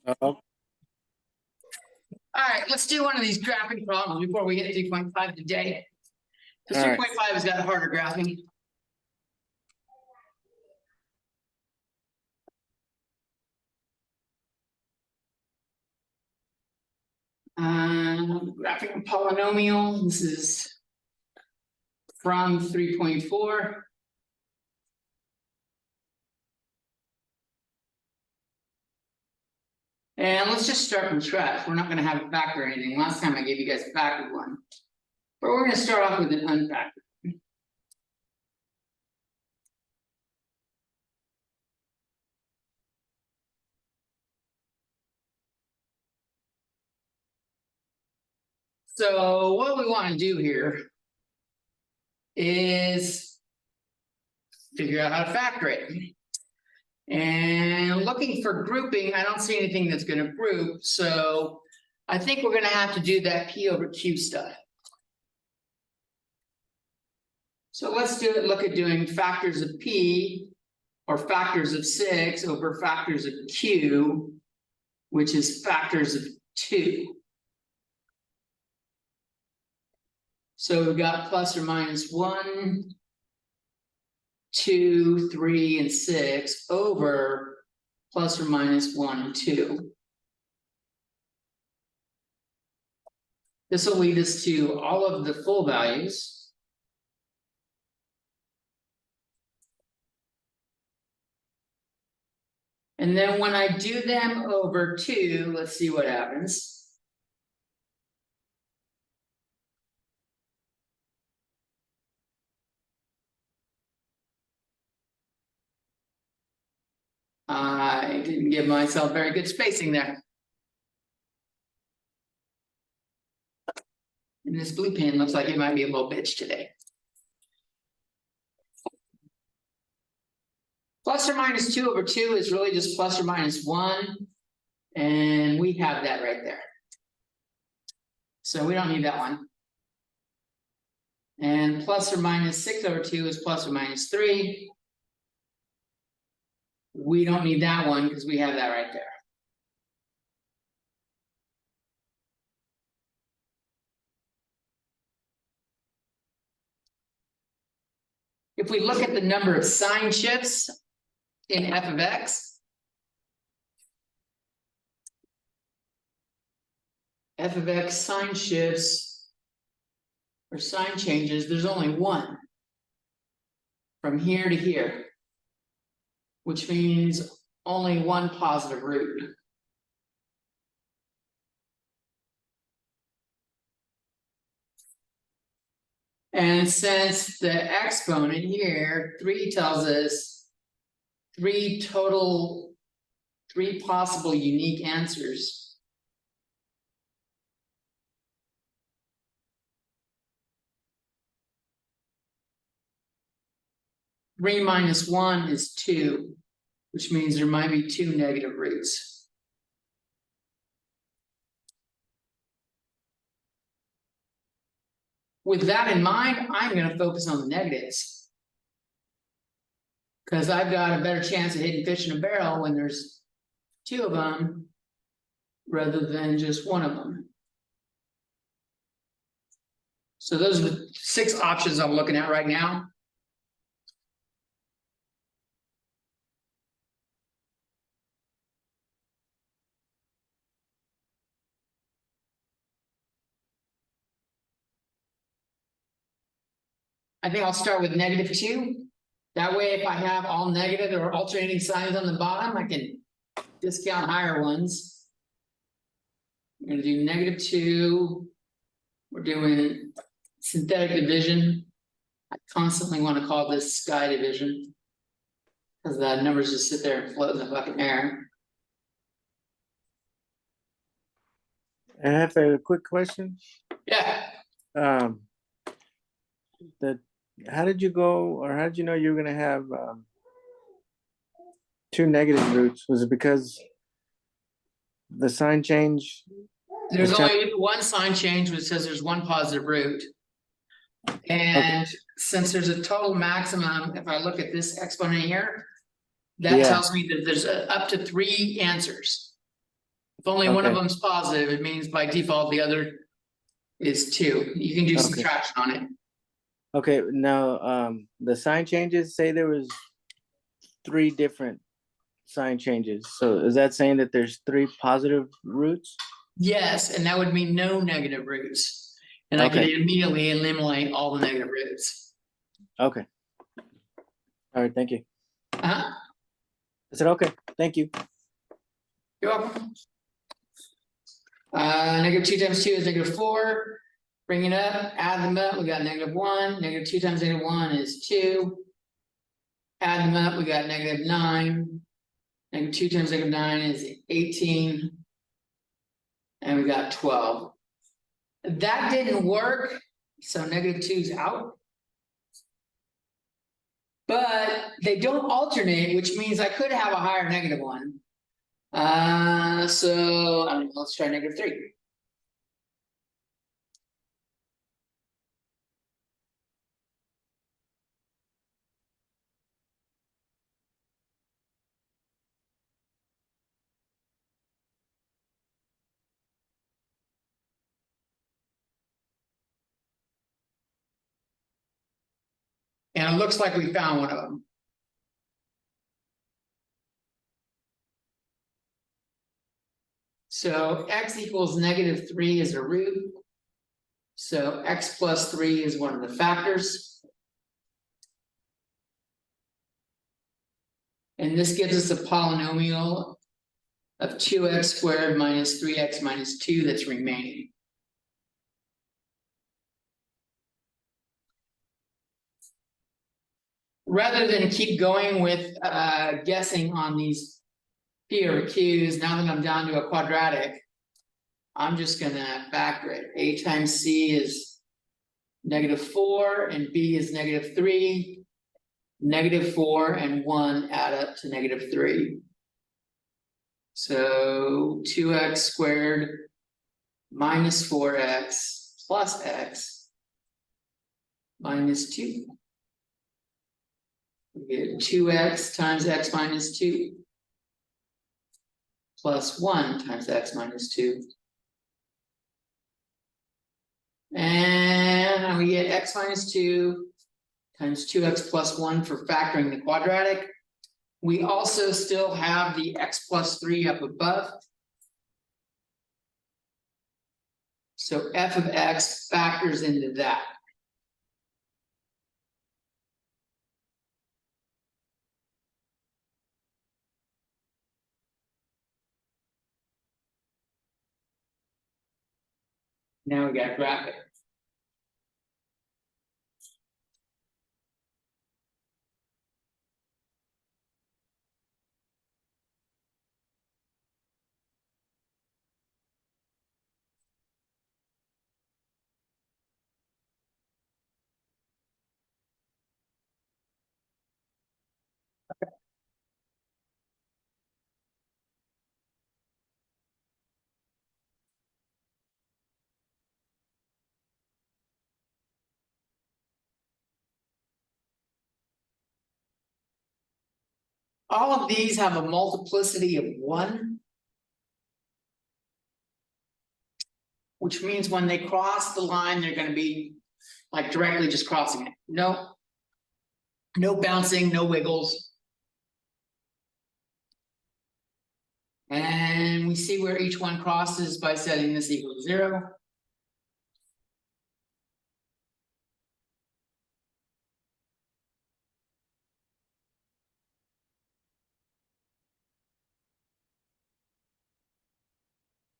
Oh, All right, let's do one of these graphing problems before we get to 3.5 today. Because all right. 3.5 has got harder graphing. Graphing a polynomial. This is from 3.4. And let's just start from scratch. We're not going to have a factor or anything. Last time I gave you guys a factored one. But we're going to start off with an unfactored. So what we want to do here is figure out how to factor it. And looking for grouping, I don't see anything that's going to group. So I think we're going to have to do that P over Q stuff. So let's do it. Look at doing factors of P or factors of 6 over factors of Q, which is factors of 2. So we've got plus or minus 1, 2, 3, and 6 over plus or minus 1 and 2. This will lead us to all of the full values. And then when I do them over 2, let's see what happens. I didn't give myself very good spacing there. And this blue pen looks like it might be a little bitch today. Plus or minus 2 over 2 is really just plus or minus 1. And we have that right there. So we don't need that one. And plus or minus 6 over 2 is plus or minus 3. We don't need that one because we have that right there. If we look at the number of sign shifts in f of x, sign shifts or sign changes, there's only one from here to here, which means only one positive root. And since the exponent here, 3 tells us 3 possible unique answers. Three minus 1 is 2, which means there might be 2 negative roots. With that in mind, I'm going to focus on the negatives. Because I've got a better chance of hitting fish in a barrel when there's 2 of them rather than just 1 of them. So those are the 6 options I'm looking at right now. I think I'll start with -2. That way, if I have all negative or alternating signs on the bottom, I can discount higher ones. We're going to do -2. We're doing synthetic division. I constantly want to call this sky division because the numbers just sit there and float in the fucking air. I have a quick question. Yeah. How did you go, or how did you know you were going to have 2 negative roots? Was it because the sign change? There's only one sign change which says there's 1 positive root. And since there's a total maximum, if I look at this exponent here, that tells me that there's up to 3 answers. If only one of Okay. them's positive, it means by default the other is 2. You can do Okay. subtraction on it. Okay, now, the sign changes, say there was 3 different sign changes. So is that saying that there's 3 positive roots? Yes, and that would mean no negative roots. And I could Okay. immediately eliminate all the negative roots. Okay. All right, thank you. Uh-huh. I said, okay, thank you. You're welcome. -2 times 2 is -4. Bring it up, add them up, we got -1. -2 times -1 is 2. Add them up, we got -9. -2 times -9 is 18. And we got 12. That didn't work, so -2 is out. But they don't alternate, which means I could have a higher negative one. So I don't know, let's try -3. And it looks like we found one of them. So x equals -3 is a root. So x plus 3 is one of the factors. And this gives us a polynomial of 2x squared minus 3x minus 2 that's remaining. Rather than keep going with guessing on these P or Q's, now that I'm down to a quadratic, I'm just gonna factor it. A times C is -4 and B is -3. -4 and 1 add up to -3. So 2x squared minus 4x plus x minus 2. We get 2x times x minus 2 plus 1 times x minus 2. And we get x minus 2 times 2x plus 1 for factoring the quadratic. We also still have the x plus 3 up above. So f of x factors into that. Now we got graphic. All of these have a multiplicity of 1. Which means when they cross the line, they're gonna be like directly just crossing it. No bouncing, no wiggles. And we see where each one crosses by setting this equal to 0.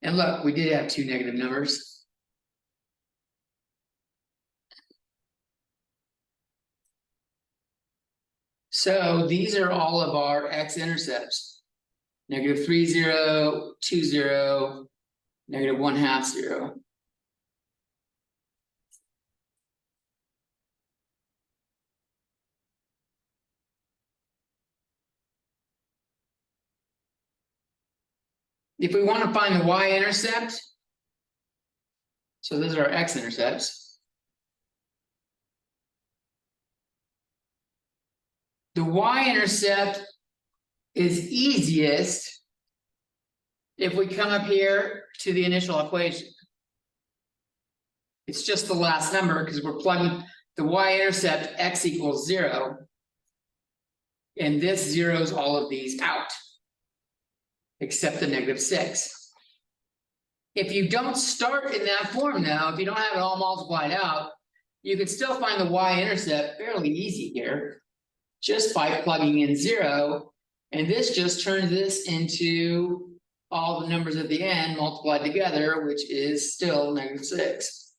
And look, we did have 2 negative numbers. So these are all of our x-intercepts. -3, 0, 2, 0, -1/2, 0. If we want to find the y-intercept, so those are our x-intercepts. The y-intercept is easiest if we come up here to the initial equation. It's just the last number because we're plugging the y-intercept x equals 0. And this zeroes all of these out. Except the -6. If you don't start in that form now, if you don't have it all multiplied out, you can still find the y-intercept fairly easy here. Just by plugging in 0. And this just turns this into all the numbers at the end multiplied together, which is still -6.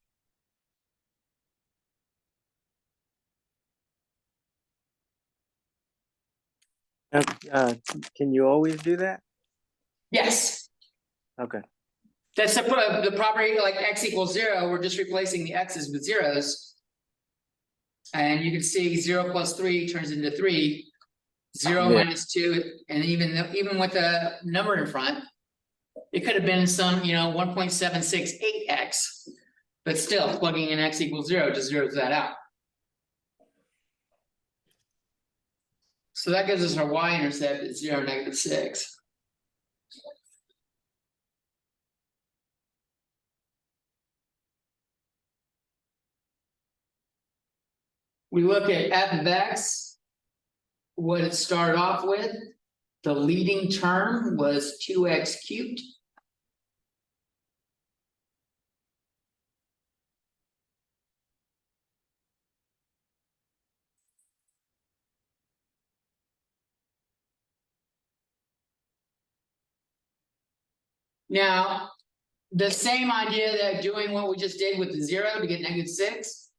Uh, can you always do that? Yes, Okay. that's the property like x equals 0. We're just replacing the x's with zeros. And you can see 0 plus 3 turns into 3. 0 Yeah. minus 2, and even with a number in front, it could have been some, 1.768x, but still plugging in x equals 0 just zeroes that out. So that gives us our y-intercept at 0, -6. We look at f of x, what it started off with. The leading term was 2x cubed. Now, the same idea that doing what we just did with the 0 to get -6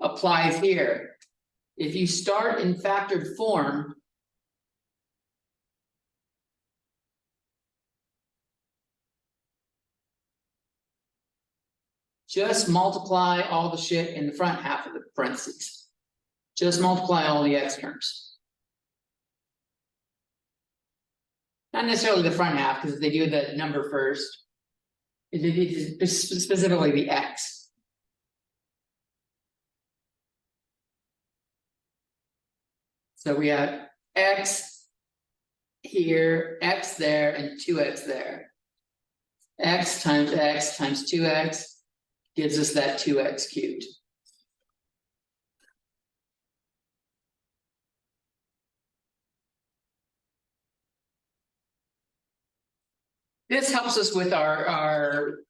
applies here. If you start in factored form, just multiply all the shit in the front half of the parentheses. Just multiply all the x terms. Not necessarily the front half, because they do the number first. It is specifically the x. So we have x here, x there, and 2x there. X times 2x gives us that 2x cubed. This helps us with our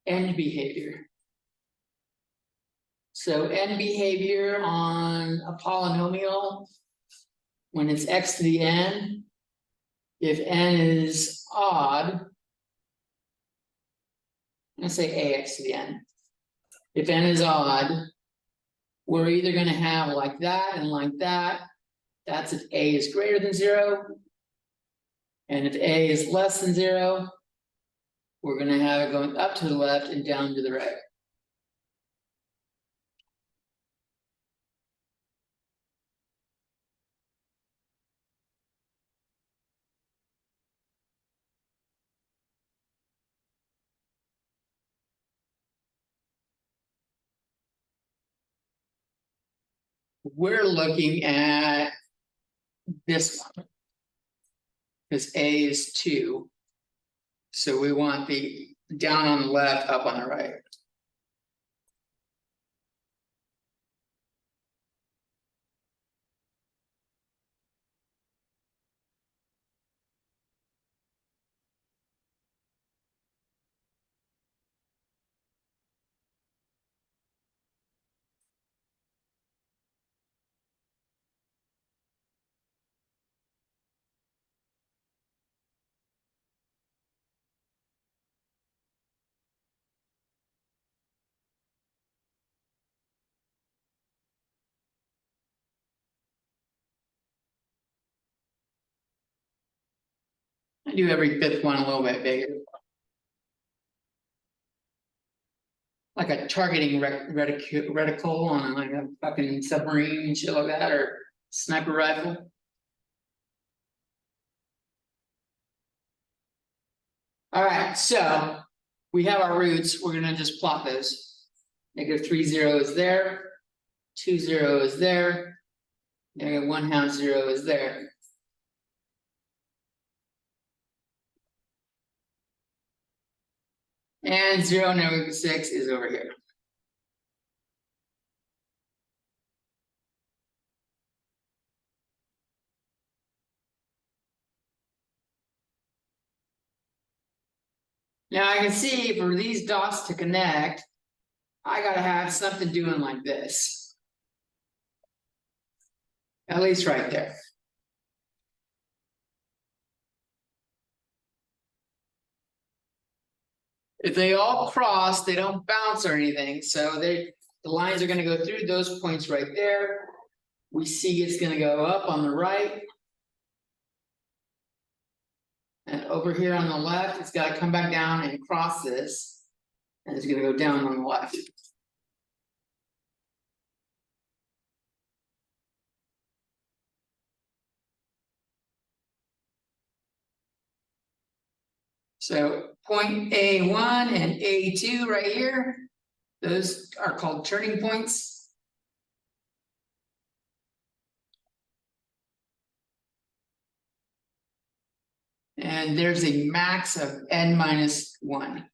end behavior. So end behavior on a polynomial, when it's x to the n, if n is odd, let's say ax to the n. If n is odd, we're either going to have like that and like that. That's if a is greater than 0. And if a is less than 0, we're going to have it going up to the left and down to the right. We're looking at this one, because a is 2. So we want the down on the left, up on the right. I do every fifth one a little bit bigger. Like a targeting reticle on like a fucking submarine and shit like that, or sniper rifle. All right, so we have our roots. We're gonna just plot those. -3, 0 is there. 2, 0 is there. -1/2 0 is there. And 0, -6 is over here. Now I can see for these dots to connect, I gotta have something doing like this. At least right there. If they all cross, they don't bounce or anything, so the lines are gonna go through those points right there. We see it's gonna go up on the right. And over here on the left, it's gotta come back down and cross this. And it's gonna go down on the left. So point A1 and A2 right here, those are called turning points. And there's a max of n-1.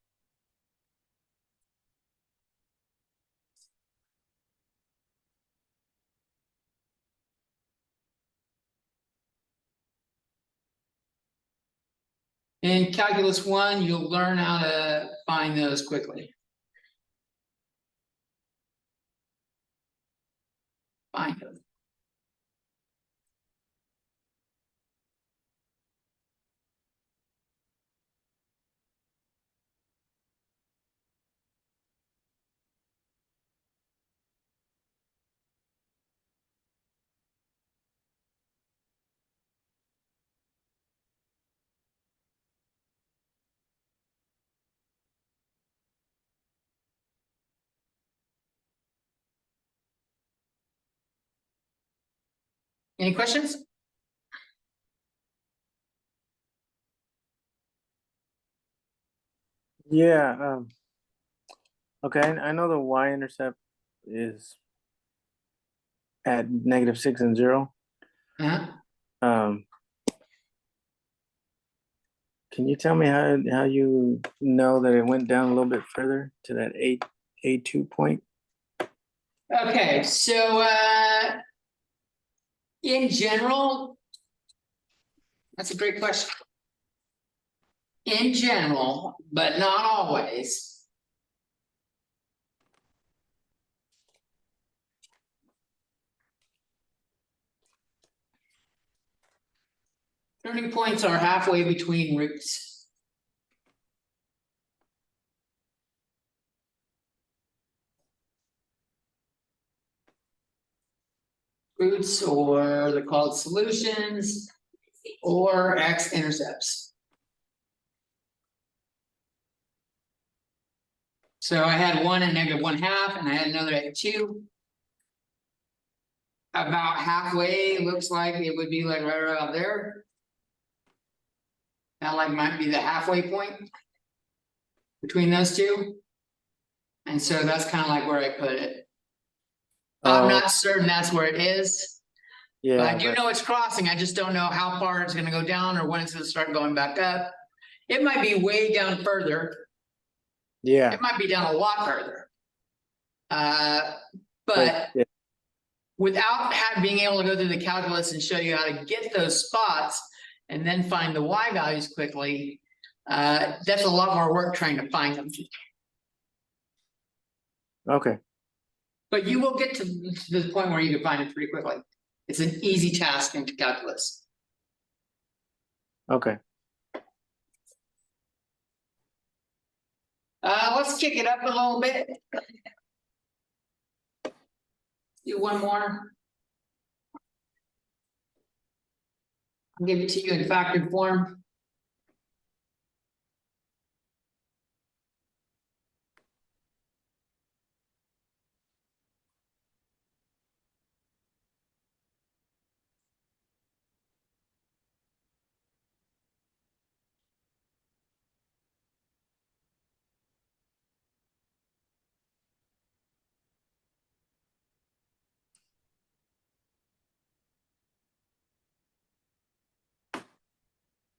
In Calculus 1, you'll learn how to find those quickly. Find them. Any questions? Yeah, okay, I know the y-intercept is at -6 and 0. Um, can you tell me how you know that it went down a little bit further to that A2 point? Okay, so in general, that's a great question. In general, but not always. Turning points are halfway between roots. Roots, or they're called solutions, or x-intercepts. So I had one at -1/2, and I had another at 2. About halfway, looks like it would be like right around there. That like might be the halfway point between those two. And so that's kind of like where I put it. I'm not certain that's where it is. But I Yeah, do know it's crossing. I just don't know how far it's gonna go down or when it's gonna start going back up. It might be way down further. yeah, It might be down a lot further. But yeah, without being able to go through the calculus and show you how to get those spots and then find the y values quickly, that's a lot more work trying to find them. okay, But you will get to the point where you can find it pretty quickly. It's an easy task in calculus. okay. Let's kick it up a little bit. Do one more. I'll give it to you in factored form.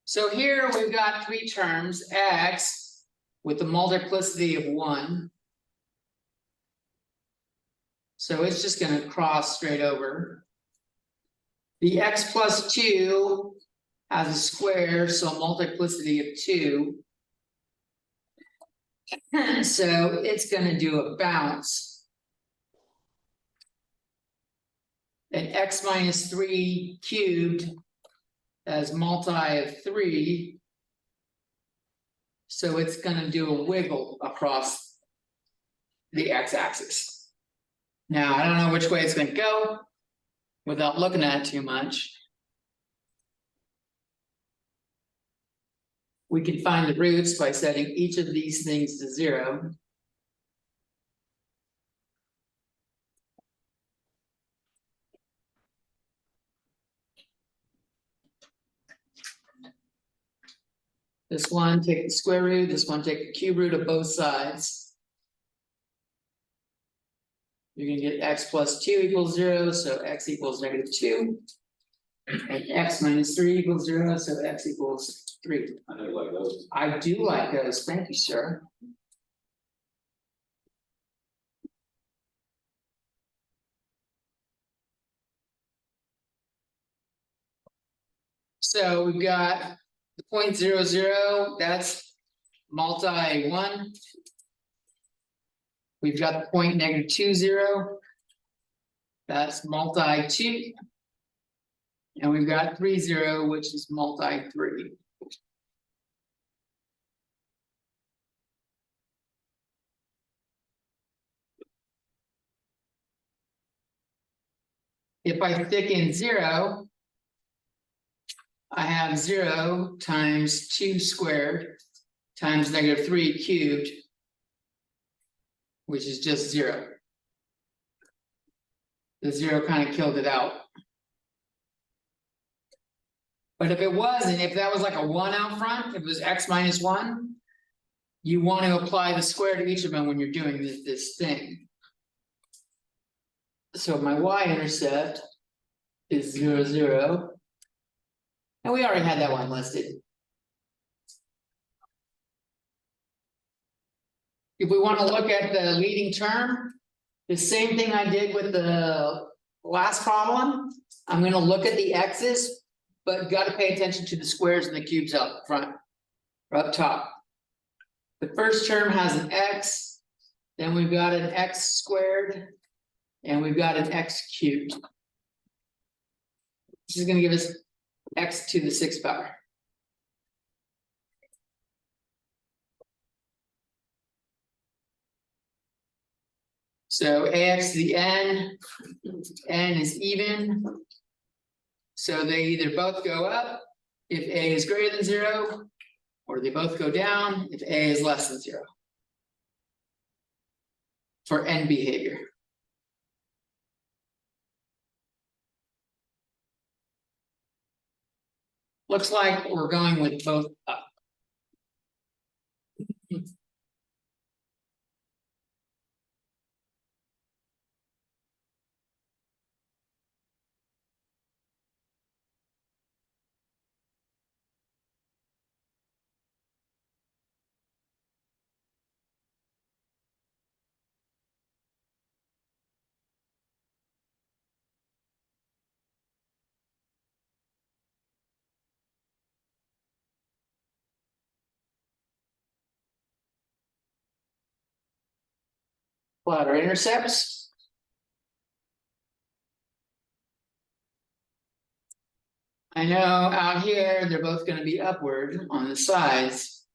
So here we've got 3 terms, x with a multiplicity of 1. So it's just gonna cross straight over. The x plus 2 has a square, so a multiplicity of 2. So it's gonna do a bounce. And x minus 3 cubed as multi of 3. So it's gonna do a wiggle across the x-axis. Now, I don't know which way it's gonna go without looking at it too much. We can find the roots by setting each of these things to 0. This one, take the square root, this one, take the cube root of both sides. You're gonna get x plus 2 equals 0, so x equals -2. And x minus 3 equals 0, so x equals 3. I know you like those. I do like those, thank you, sir. So we've got the 0.00, that's multi 1. We've got the point -20, that's multi 2. And we've got 30, which is multi 3. If I stick in 0, I have 0 times 2 squared times -3 cubed, which is just 0. The 0 kind of killed it out. But if it wasn't, if that was like a 1 out front, if it was x minus 1, you want to apply the square to each of them when you're doing this thing. So my y-intercept is 0, 0. And we already had that one listed. If we want to look at the leading term, the same thing I did with the last problem, I'm going to look at the x's, but got to pay attention to the squares and the cubes up front, or up top. The first term has an x, then we've got an x squared, and we've got an x cubed. This is going to give us x to the 6th power. So ax to the n is even. So they either both go up if a is greater than 0, or they both go down if a is less than 0. For n behavior. Looks like we're going with both up. Plot our intercepts. I know out here, they're both going to be upward on the sides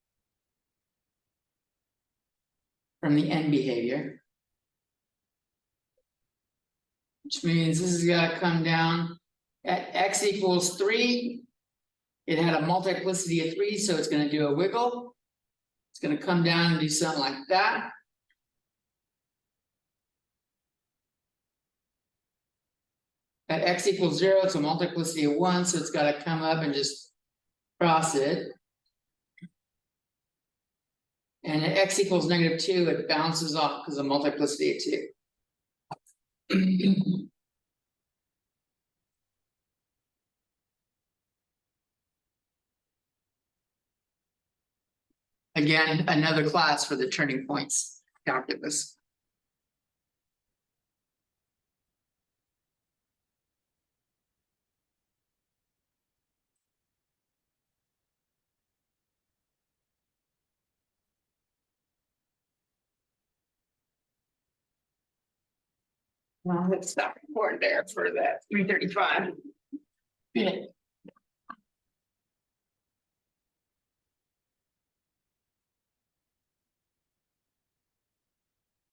from the n behavior. Which means this has got to come down at x equals 3. It had a multiplicity of 3, so it's going to do a wiggle. It's going to come down and do something like that. At x equals 0, it's a multiplicity of 1, so it's got to come up and just cross it. And at x equals -2, it bounces off because of multiplicity of 2. Again, another class for the turning points calculus. Well, let's stop recording there for that 3:35. Yeah.